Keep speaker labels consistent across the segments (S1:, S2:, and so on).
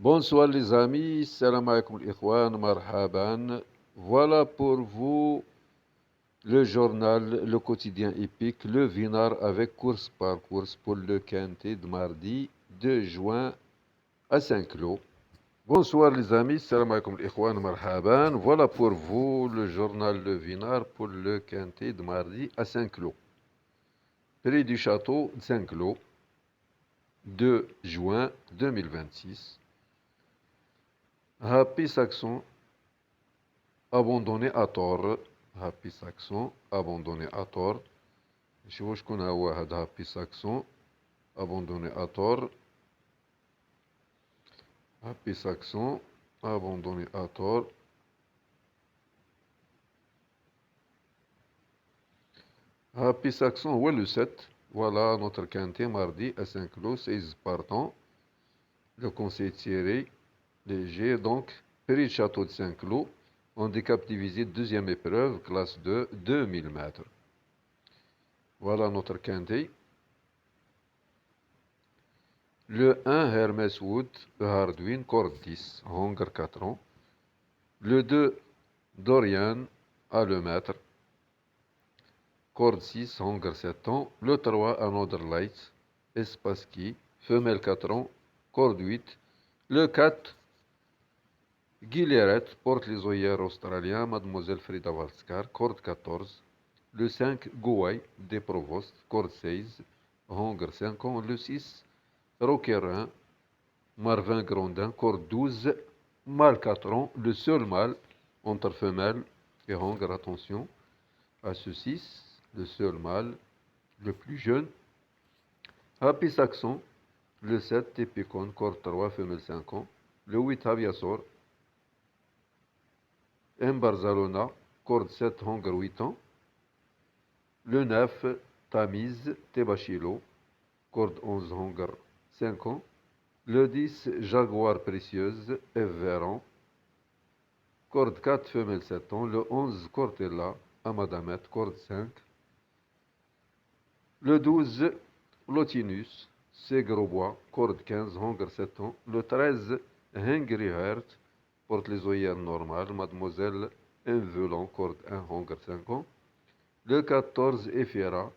S1: Bonsoir les amis, salam alaikum l'ikhwan, marhaban. Voilà pour vous le journal, le quotidien épique, le Vinar avec course par course pour le quintet de mardi 2 juin à Saint-Cloud. Bonsoir les amis, salam alaikum l'ikhwan, marhaban. Voilà pour vous le journal Le Vinar pour le quintet de mardi à Saint-Cloud. Prix du château de Saint-Cloud, 2 juin 2026. Happy Saxon abandonné à tort. Happy Saxon abandonné à tort. نشوفوا شكون هو هذا هابي ساكسون abandonné à tort. Happy Saxon abandonné à tort. Happy Saxon هو le 7. Voilà notre quintet mardi à Saint-Cloud, 16 partants. Le conseil tiré léger donc. Prix de château de Saint-Cloud. Handicap divisé, deuxième épreuve, classe 2, 2000 mètres. Voilà notre quintet. Le 1, Hermès Wood, Hardwin, corde 10, Hunger 4 ans. Le 2, Dorian, à le maître, corde 6, Hunger 7 ans. Le 3, Another Light, Espaski, femelle 4 ans, corde 8. Le 4, Guilleret, porte les œillères australiens, Mademoiselle Frida Valskar, corde 14. Le 5, Gouay, des Provost, corde 16, Hunger 5 ans. Le 6, Roquerin, Marvin Grandin, corde 12, mâle 4 ans, le seul mâle entre femelle et Hunger, attention à ce 6, le seul mâle, le plus jeune. Happy Saxon, le 7, Tépicon, corde 3, femelle 5 ans, le 8, Aviasor, M. Barzalona, corde 7, Hunger 8 ans, le 9, Tamiz, Tebachilo, corde 11, Hunger 5 ans, le 10, Jaguar Précieuse, F. Véran, corde 4, femelle 7 ans. Le 11, Cortella, Amadamet, corde 5. Le 12, Lotinus, Ségrobois, corde 15, Hunger 7 ans. Le 13, Hungry Heart, porte les œillères normales, Mademoiselle Invelant, corde 1, Hunger 5 ans. Le 14, Ephira,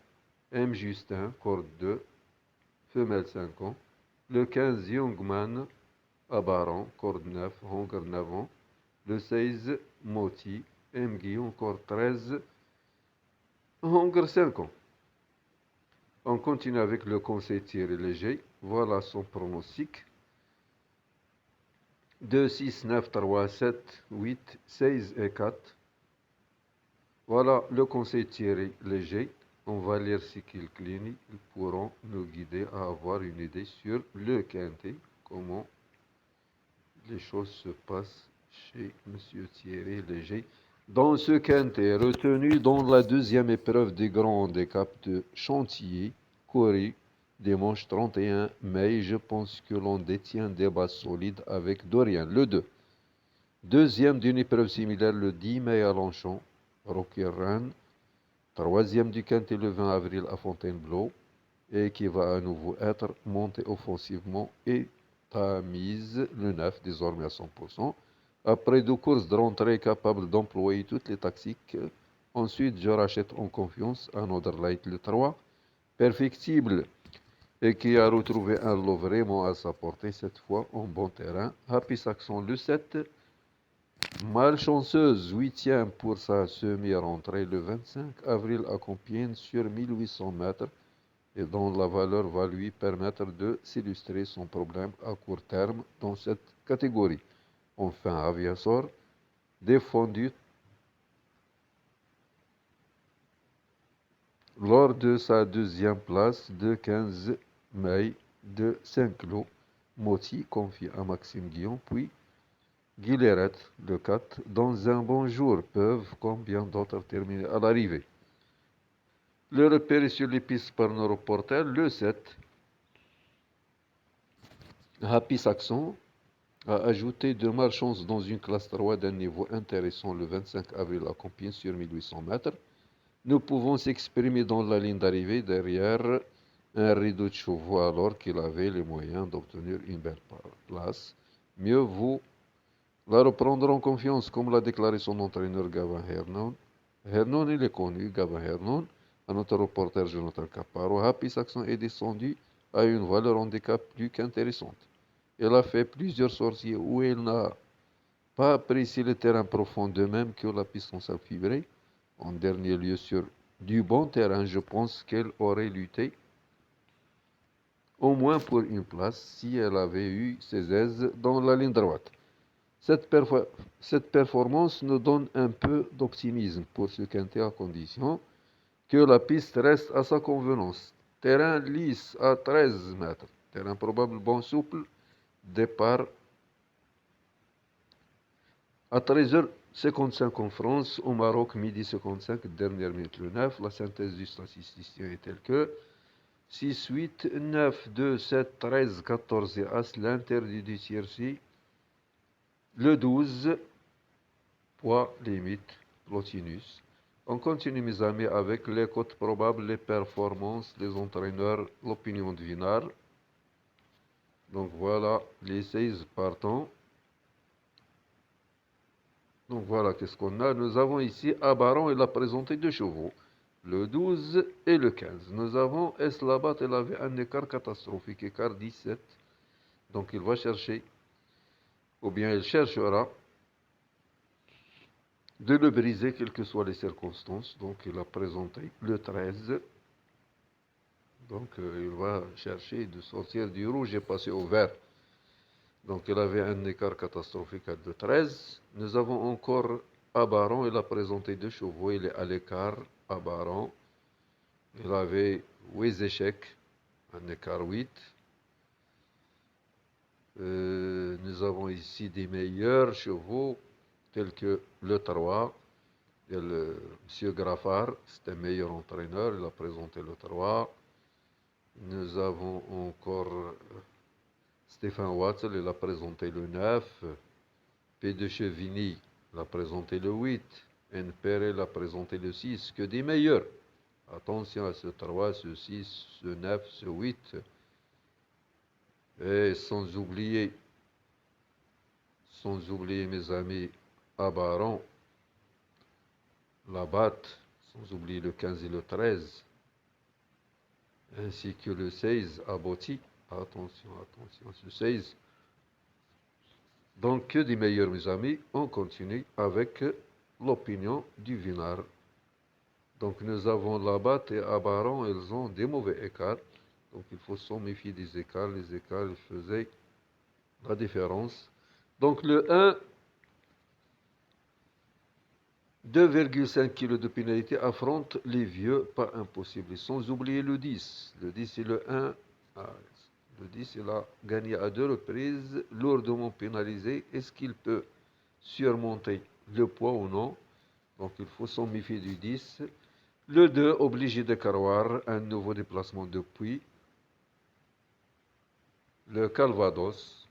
S1: M. Justin, corde 2, femelle 5 ans. Le 15, Youngman, Abaran, corde 9, Hunger 9 ans. Le 16, Moti, M. Guillaume, corde 13, Hunger 5 ans. On continue avec le conseil tiré léger. Voilà son pronostic. 2, 6, 9, 3, 7, 8, 16 et 4. Voilà le conseil tiré léger. On va lire ce qu'ils clinient. Ils pourront nous guider à avoir une idée sur le quintet, comment les choses se passent chez Monsieur Thierry Léger. Dans ce quintet, retenu dans la deuxième épreuve des grands handicaps de Chantilly, Corée, dimanche 31 mai, je pense que l'on détient des bases solides avec Dorian, le 2. Deuxième d'une épreuve similaire le 10 mai à Longchamp, Rocky Run. Troisième du quintet le 20 avril à Fontainebleau, et qui va à nouveau être monté offensivement et Tamise, le 9, désormais à 100%. Après 2 courses de rentrée capables d'employer toutes les tactiques, ensuite je rachète en confiance Another Light, le 3, perfectible et qui a retrouvé un lot vraiment à sa portée, cette fois en bon terrain. Happy Saxon, le 7, malchanceuse, 8e pour sa semi-rentrée le 25 avril à Compiègne sur 1800 mètres, et dont la valeur va lui permettre de s'illustrer son problème à court terme dans cette catégorie. Enfin, Aviasor, défendu lors de sa deuxième place de 15 mai de Saint-Cloud. Moti confie à Maxime Guillon, puis Guilleret, le 4, dans un bon jour, peuvent, comme bien d'autres, terminer à l'arrivée. Le repéré sur les pistes par nos reporters, le 7, Happy Saxon, a ajouté de malchance dans une classe 3 d'un niveau intéressant le 25 avril à Compiègne sur 1800 mètres. Nous pouvons s'exprimer dans la ligne d'arrivée derrière un rideau de chevaux alors qu'il avait les moyens d'obtenir une belle place. mieux vaut la reprendre en confiance, comme l'a déclaré son entraîneur Gavin Hernon. Hernon, il est connu, Gavin Hernon, à notre reporter Jonathan Caparo. Happy Saxon est descendu à une valeur handicap plus qu'intéressante. Il a fait plusieurs sorties où il n'a pas apprécié le terrain profond, de même que la piste en sable fibré. En dernier lieu, sur du bon terrain, je pense qu'elle aurait lutté au moins pour une place si elle avait eu ses aises dans la ligne droite. Cette performance nous donne un peu d'optimisme pour ce quintet à condition que la piste reste à sa convenance. Terrain lisse à 13 mètres. Terrain probablement souple. Départ à 13h55 en France. Au Maroc, midi 55, dernière minute le 9. La synthèse du statisticien est telle que 6, 8, 9, 2, 7, 13, 14 et As. L'interdit du tiercé. Le 12. Poids limite, Plotinus. On continue, mes amis, avec les cotes probables, les performances, les entraîneurs, l'opinion de Vinard. Donc voilà les 16 partants. Donc voilà qu'est-ce qu'on a. Nous avons ici Abaron, il a présenté deux chevaux, le 12 et le 15. Nous avons Eslabat, il avait un écart catastrophique, écart 17. Donc il va chercher, ou bien il cherchera de le briser, quelles que soient les circonstances. Donc il a présenté le 13. Donc il va chercher de sortir du rouge et passer au vert. Donc il avait un écart catastrophique de 13. Nous avons encore Abaron, il a présenté deux chevaux, il est à l'écart. Abaron, il avait 8 échecs, un écart 8. Nous avons ici des meilleurs chevaux, tels que le 3. Et Monsieur Graffard, c'est un meilleur entraîneur, il a présenté le 3. Nous avons encore Stéphane Watzel, il a présenté le 9. P. de Chevigny, il a présenté le 8. N. Perret, il a présenté le 6. Que des meilleurs. Attention à ce 3, ce 6, ce 9, ce 8. Et sans oublier, mes amis, Abaron, la batte, sans oublier le 15 et le 13, ainsi que le 16, Aboti. Attention, ce 16. Donc, que des meilleurs, mes amis. On continue avec l'opinion du Vinard. Donc, nous avons Labat et Abaron, ils ont des mauvais écarts. Donc, il faut s'en méfier des écarts. Les écarts, ils faisaient la différence. Donc, le 1, 2,5 kg de pénalité affronte les vieux, pas impossible. Sans oublier le 10. Le 10 et le 1. Le 10, il a gagné à 2 reprises, lourdement pénalisé. Est-ce qu'il peut surmonter le poids ou non? Donc il faut s'en méfier du 10. Le 2, obligé de Carroir, un nouveau déplacement depuis. Le Calvados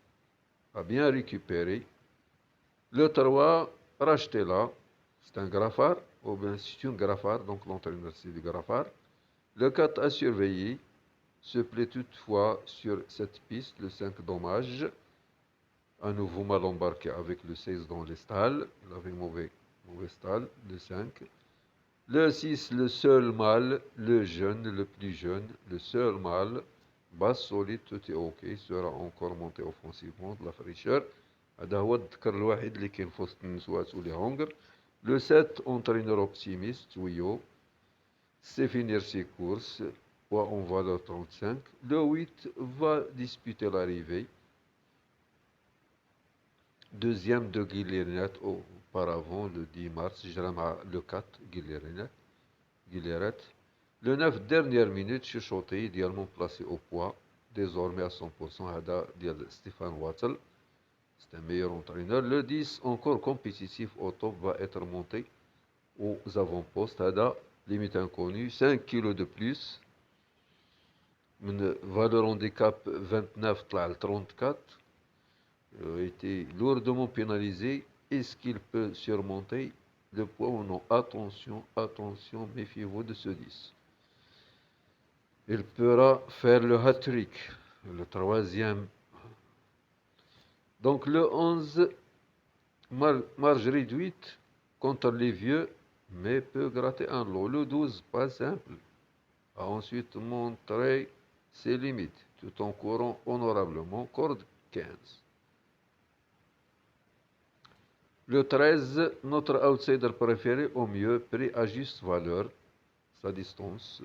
S1: a bien récupéré. Le 3, Rachetela, c'est un graffard, ou bien c'est une graffard, donc l'entraîneur c'est du graffard. Le 4 à surveiller, se plaît toutefois sur cette piste, le 5 dommage. À nouveau mal embarqué avec le 16 dans les stalles. Il avait mauvais stall, le 5. Le 6, le seul mâle, le jeune, le plus jeune, le seul mâle, basse solide, tout est ok, sera encore monté offensivement, de la fraîcheur. هذا هو الذكر الوحيد اللي كاين في وسط النسوات ولي هونغر. Le 7, entraîneur optimiste, Wio, c'est finir ses courses, on va le 35. Le 8 va disputer l'arrivée. Deuxième de Guilherette auparavant, le 10 mars, le 4, Guilherette. Le 9, dernière minute, chuchoté, idéalement placé au poids, désormais à 100%, Hada Stéphane Wattel. C'est un meilleur entraîneur. Le 10, encore compétitif au top, va être monté aux avant-postes. Hada, limite inconnue, 5 kilos de plus. Une valeur handicap 29, 34. Été lourdement pénalisé. Est-ce qu'il peut surmonter le poids ou non? Attention, méfiez-vous de ce 10. Il pourra faire le hat-trick, le troisième Donc le 11, marge réduite contre les vieux, mais peut gratter un lot. Le 12, pas simple, a ensuite montré ses limites, tout en courant honorablement. Corde 15. Le 13, notre outsider préféré, au mieux, pris à juste valeur, sa distance.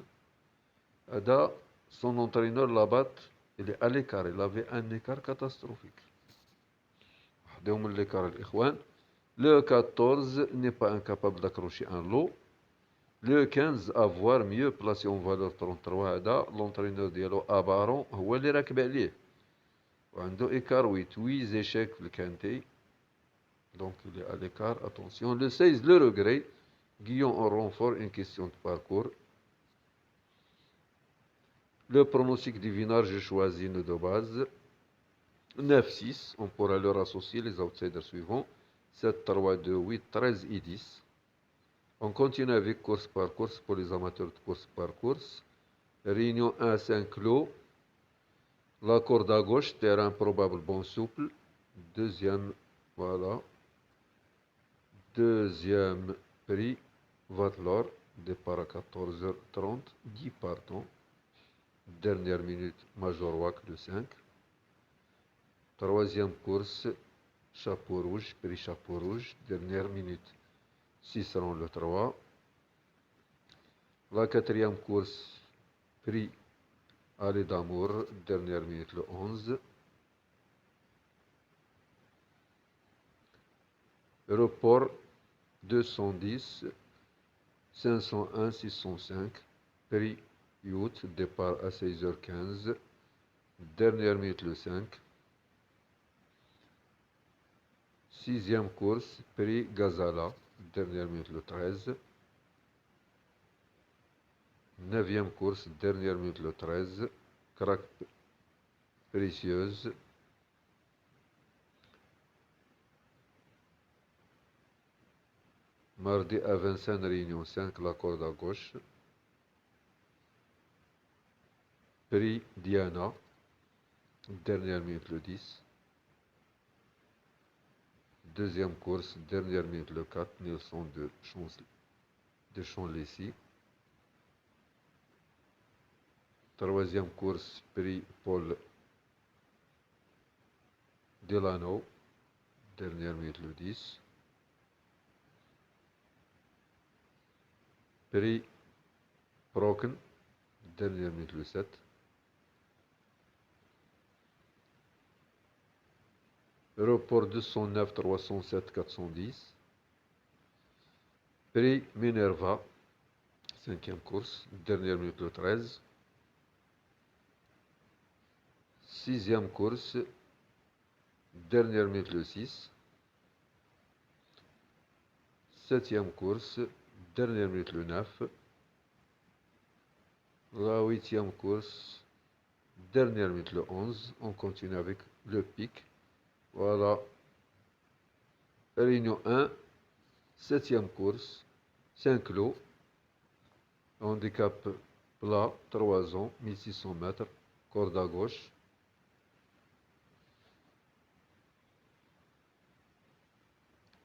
S1: Ada, son entraîneur l'abat, il est à l'écart, il avait un écart catastrophique. Le 14 n'est pas incapable d'accrocher un lot. Le 15, avoir mieux placé en valeur 33. L'entraîneur ديالو Abaron هو اللي راكب عليه وعنده écart 8 échecs في الكانتي. Donc il est à l'écart, attention. Le 16, le regret. Guillaume en renfort, une question de parcours. Le pronostic divinage, j'ai choisi une de base. 9-6, on pourra leur associer les outsiders suivants. 7, 3, 2, 8, 13 et 10. On continue avec course par course pour les amateurs de course par course. Réunion 1, 5 clos. La corde à gauche, terrain probable bon souple. Deuxième, voilà. Deuxième prix, Vatlor, départ à 14h30, 10 partants. Dernière minute, Major Wack, le 5. Troisième course, Chapeau rouge, prix Chapeau rouge, dernière minute, 6 rangs le 3. La quatrième course, prix Allée d'amour, dernière minute le 11. Report 210, 501, 605. Prix Youth, départ à 16h15. Dernière minute le 5. Sixième course, prix Gazala, dernière minute le 13. Neuvième course, dernière minute le 13. Crack précieuse. Mardi à Vincennes, réunion 5, la corde à gauche. Prix Diana, dernière minute le 10. Deuxième course, dernière minute le 4, Nelson de Champ-Lessy. Troisième course, prix Paul Delano, dernière minute le 10. Prix Brocken, dernière minute le 7. Report 209, 307, 410. Prix Minerva, cinquième course, dernière minute le 13. Sixième course, dernière minute le 6. Septième course, dernière minute le 9. La huitième course, dernière minute le 11. On continue avec le pic. Voilà. Réunion 1, septième course, 5 lots. Handicap plat, 3 ans, 1600 mètres, corde à gauche.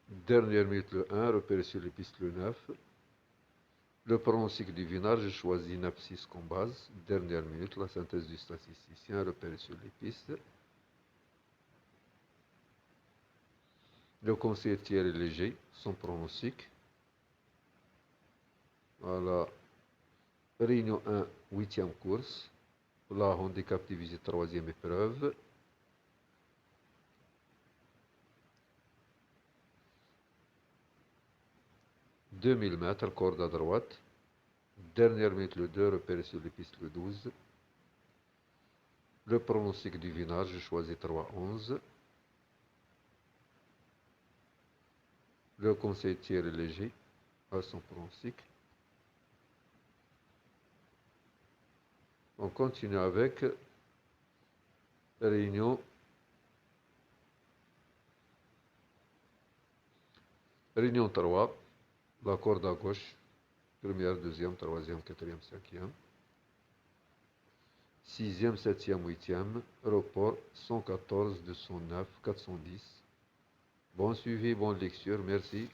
S1: Dernière minute le 1, repéré sur les pistes le 9. Le pronostic du vinage, j'ai choisi Napsis comme base. Dernière minute, la synthèse du statisticien, repéré sur les pistes. Le conseiller Thierry Léger, son pronostic. Voilà. Réunion 1, huitième course. La handicap divisé troisième épreuve. « 2000 mètres, corde à droite. Dernière minute le 2, repéré sur les pistes le 12. Le pronostic du vinage, j'ai choisi 3-11. Le conseil Thierry Léger à son pronostic. On continue avec Réunion 3, la corde à gauche, première, deuxième, troisième, quatrième, cinquième. 6e, 7e, 8e, report 114, 209, 410. Bon suivi, bonne lecture, merci.